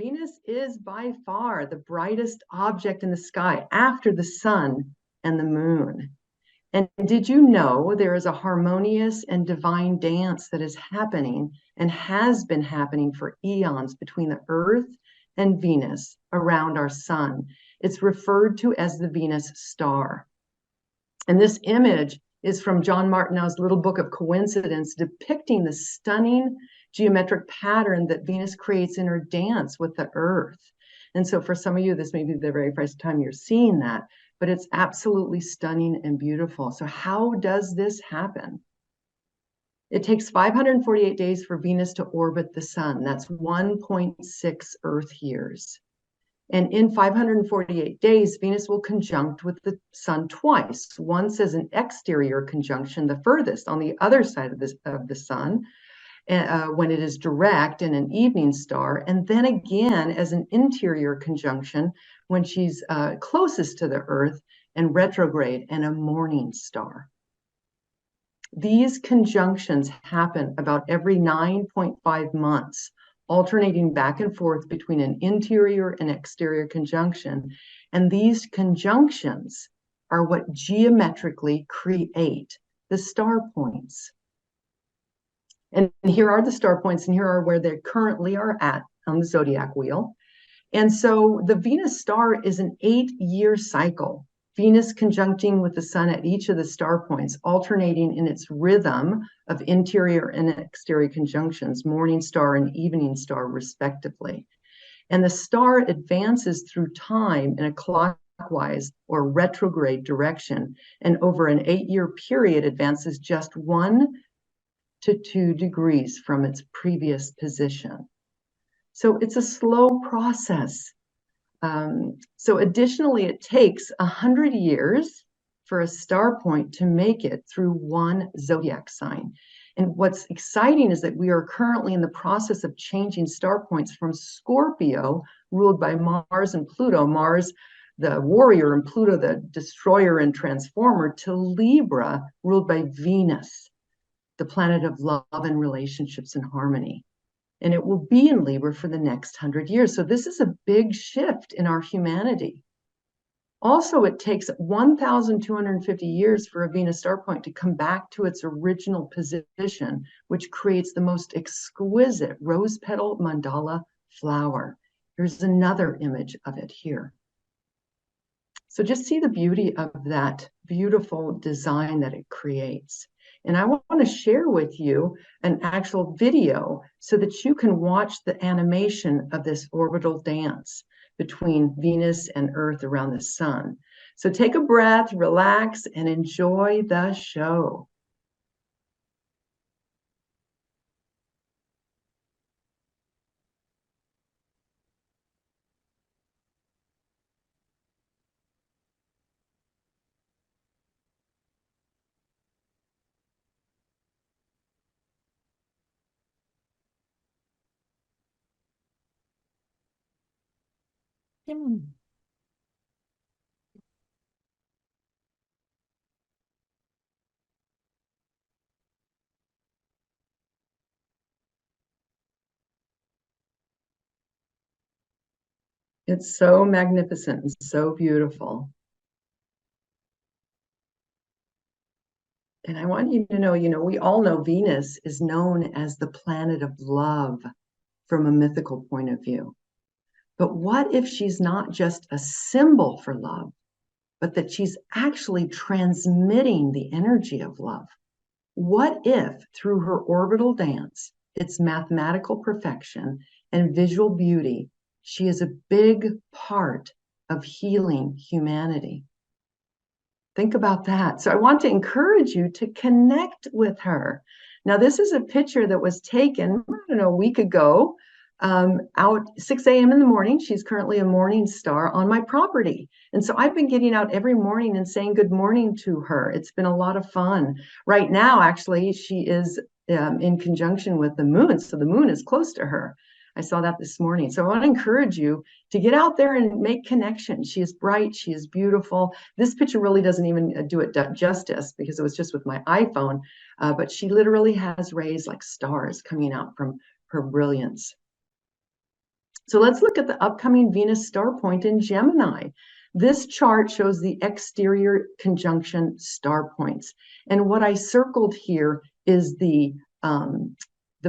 Venus is by far the brightest object in the sky after the sun and the moon. And did you know there is a harmonious and divine dance that is happening and has been happening for eons between the Earth and Venus around our sun? It's referred to as the Venus star. And this image is from John Martineau's little book of coincidence, depicting the stunning geometric pattern that Venus creates in her dance with the Earth. And so for some of you, this may be the very first time you're seeing that, but it's absolutely stunning and beautiful. So how does this happen? It takes 548 days for Venus to orbit the sun. That's 1.6 Earth years. And in 548 days, Venus will conjunct with the sun twice, once as an exterior conjunction, the furthest on the other side of the sun, when it is direct in an evening star, and then again as an interior conjunction when she's closest to the Earth and retrograde and a morning star. These conjunctions happen about every 9.5 months, alternating back and forth between an interior and exterior conjunction. And these conjunctions are what geometrically create the star points. And here are the star points, and here are where they currently are at on the zodiac wheel. And so the Venus star is an 8-year cycle, Venus conjuncting with the sun at each of the star points, alternating in its rhythm of interior and exterior conjunctions, morning star and evening star, respectively. And the star advances through time in a clockwise or retrograde direction, and over an 8-year period advances just 1 to 2 degrees from its previous position. So it's a slow process. So additionally, it takes 100 years for a star point to make it through one zodiac sign. And what's exciting is that we are currently in the process of changing star points from Scorpio, ruled by Mars and Pluto, Mars the warrior and Pluto the destroyer and transformer, to Libra, ruled by Venus, the planet of love and relationships and harmony. And it will be in Libra for the next 100 years. So this is a big shift in our humanity. Also, it takes 1,250 years for a Venus star point to come back to its original position, which creates the most exquisite rose petal mandala flower. Here's another image of it here. So just see the beauty of that beautiful design that it creates. And I want to share with you an actual video so that you can watch the animation of this orbital dance between Venus and Earth around the sun. So take a breath, relax, and enjoy the show. It's so magnificent and so beautiful. And I want you to know, we all know Venus is known as the planet of love from a mythical point of view. But what if she's not just a symbol for love, but that she's actually transmitting the energy of love? What if through her orbital dance, its mathematical perfection and visual beauty, she is a big part of healing humanity? Think about that. So I want to encourage you to connect with her. Now, this is a picture that was taken, I don't know, a week ago, out 6 a.m. in the morning. She's currently a morning star on my property. And so I've been getting out every morning and saying good morning to her. It's been a lot of fun. Right now, actually, she is in conjunction with the moon. So the moon is close to her. I saw that this morning. So I want to encourage you to get out there and make connections. She is bright. She is beautiful. This picture really doesn't even do it justice because it was just with my iPhone. But she literally has rays like stars coming out from her brilliance. So let's look at the upcoming Venus star point in Gemini. This chart shows the exterior conjunction star points. And what I circled here is the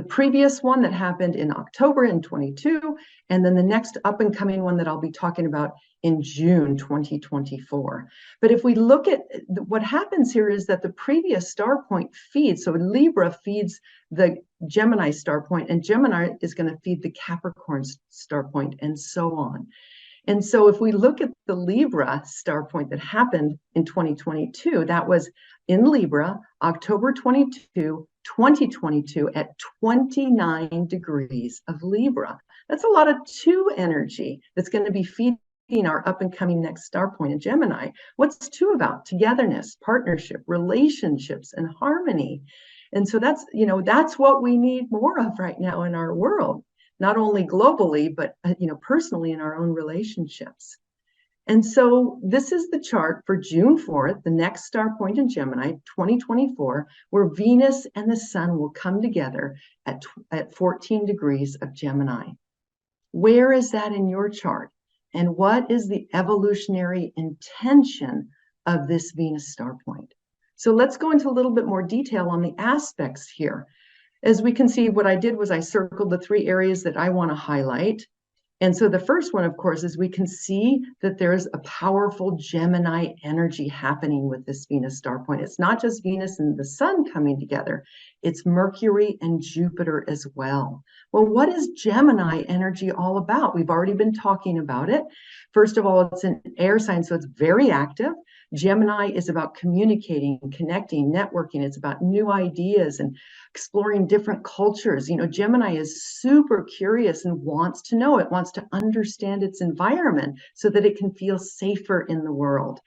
previous one that happened in October in 22, and then the next up and coming one that I'll be talking about in June 2024. But if we look at what happens here is that the previous star point feeds, so Libra feeds the Gemini star point, and Gemini is going to feed the Capricorn star point, and so on. And so if we look at the Libra star point that happened in 2022, that was in Libra, October 22, 2022 at 29 degrees of Libra. That's a lot of 2 energy that's going to be feeding our up and coming next star point in Gemini. What's 2 about? Togetherness, partnership, relationships, and harmony. And so that's, that's what we need more of right now in our world, not only globally, but, personally in our own relationships. And so this is the chart for June 4th, the next star point in Gemini, 2024, where Venus and the Sun will come together at 14 degrees of Gemini. Where is that in your chart? And what is the evolutionary intention of this Venus star point? So let's go into a little bit more detail on the aspects here. As we can see, what I did was I circled the 3 areas that I want to highlight. And so the first one, of course, is we can see that there's a powerful Gemini energy happening with this Venus star point. It's not just Venus and the Sun coming together, it's Mercury and Jupiter as well. Well, what is Gemini energy all about? We've already been talking about it. First of all, it's an air sign, so it's very active. Gemini is about communicating, connecting, networking. It's about new ideas and exploring different cultures. Gemini is super curious and wants to know. It wants to understand its environment so that it can feel safer in the world.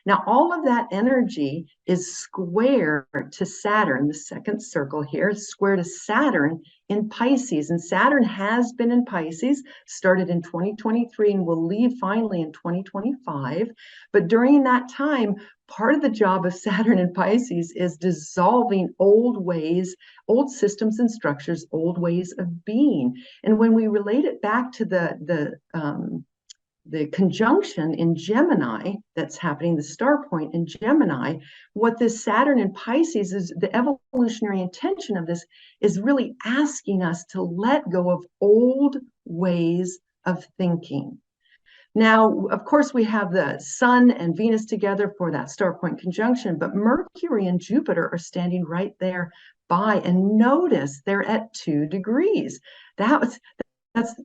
Now, all of that energy is square to Saturn. The second circle here is square to Saturn in Pisces. And Saturn has been in Pisces, started in 2023 and will leave finally in 2025. But during that time, part of the job of Saturn in Pisces is dissolving old ways, old systems and structures, old ways of being. And when we relate it back to the conjunction in Gemini that's happening, the star point in Gemini, what this Saturn in Pisces is, the evolutionary intention of this is really asking us to let go of old ways of thinking. Now, of course, we have the Sun and Venus together for that star point conjunction, but Mercury and Jupiter are standing right there by, and notice they're at 2 degrees. That's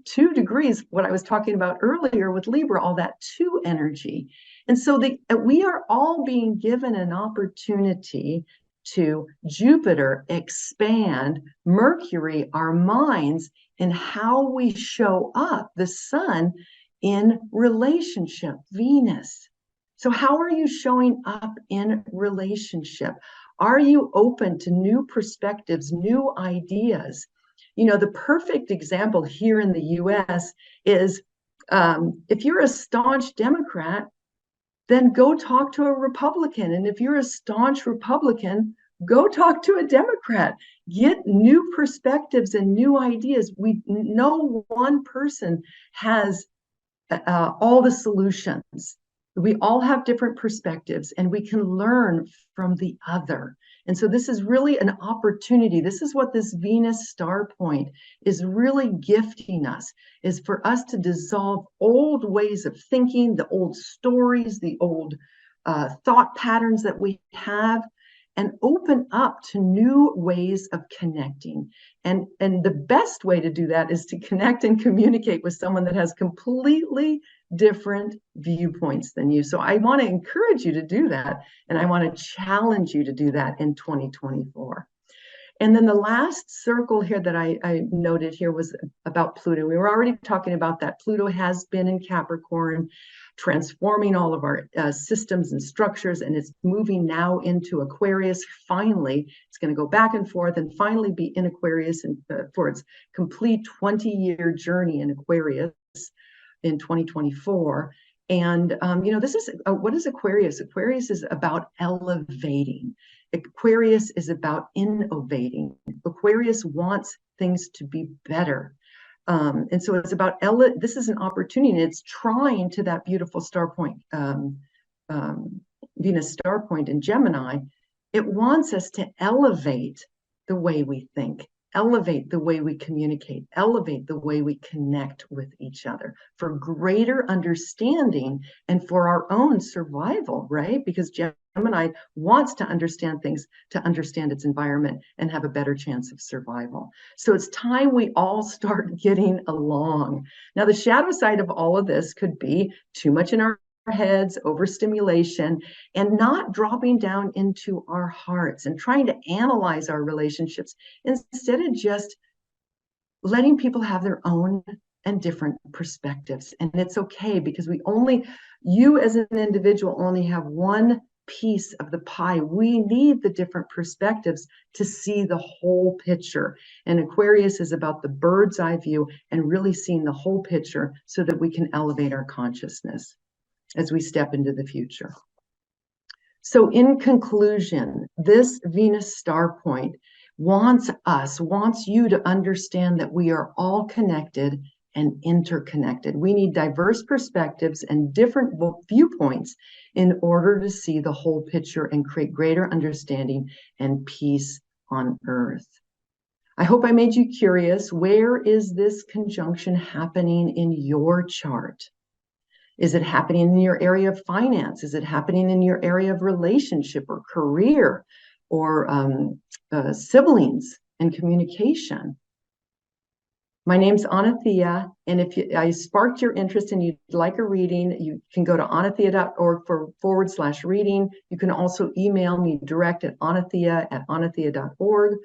2 degrees, what I was talking about earlier with Libra, all that 2 energy. And so we are all being given an opportunity to Jupiter expand, Mercury, our minds, and how we show up, the Sun, in relationship, Venus. So how are you showing up in relationship? Are you open to new perspectives, new ideas? The perfect example here in the US is if you're a staunch Democrat, then go talk to a Republican. And if you're a staunch Republican, go talk to a Democrat. Get new perspectives and new ideas. No one person has all the solutions. We all have different perspectives and we can learn from the other. And so this is really an opportunity. This is what this Venus star point is really gifting us, is for us to dissolve old ways of thinking, the old stories, the old thought patterns that we have, and open up to new ways of connecting. And the best way to do that is to connect and communicate with someone that has completely different viewpoints than you. So I want to encourage you to do that. And I want to challenge you to do that in 2024. And then the last circle here that I noted here was about Pluto. We were already talking about that. Pluto has been in Capricorn, transforming all of our systems and structures, and it's moving now into Aquarius. Finally, it's going to go back and forth and finally be in Aquarius for its complete 20-year journey in Aquarius in 2024. And, this is, what is Aquarius? Aquarius is about elevating. Aquarius is about innovating. Aquarius wants things to be better. And so it's about, this is an opportunity, and it's trying to that beautiful star point, Venus star point in Gemini. It wants us to elevate the way we think, elevate the way we communicate, elevate the way we connect with each other for greater understanding and for our own survival, right? Because Gemini wants to understand things, to understand its environment and have a better chance of survival. So it's time we all start getting along. Now, the shadow side of all of this could be too much in our heads, overstimulation, and not dropping down into our hearts and trying to analyze our relationships instead of just letting people have their own and different perspectives. And it's okay, because you as an individual only have one piece of the pie. We need the different perspectives to see the whole picture. And Aquarius is about the bird's eye view and really seeing the whole picture so that we can elevate our consciousness as we step into the future. So in conclusion, this Venus star point wants you to understand that we are all connected and interconnected. We need diverse perspectives and different viewpoints in order to see the whole picture and create greater understanding and peace on Earth. I hope I made you curious. Where is this conjunction happening in your chart? Is it happening in your area of finance? Is it happening in your area of relationship or career or siblings and communication? My name's Anathea, and if I sparked your interest and you'd like a reading, you can go to anathea.org /reading. You can also email me direct at anathea@anathea.org.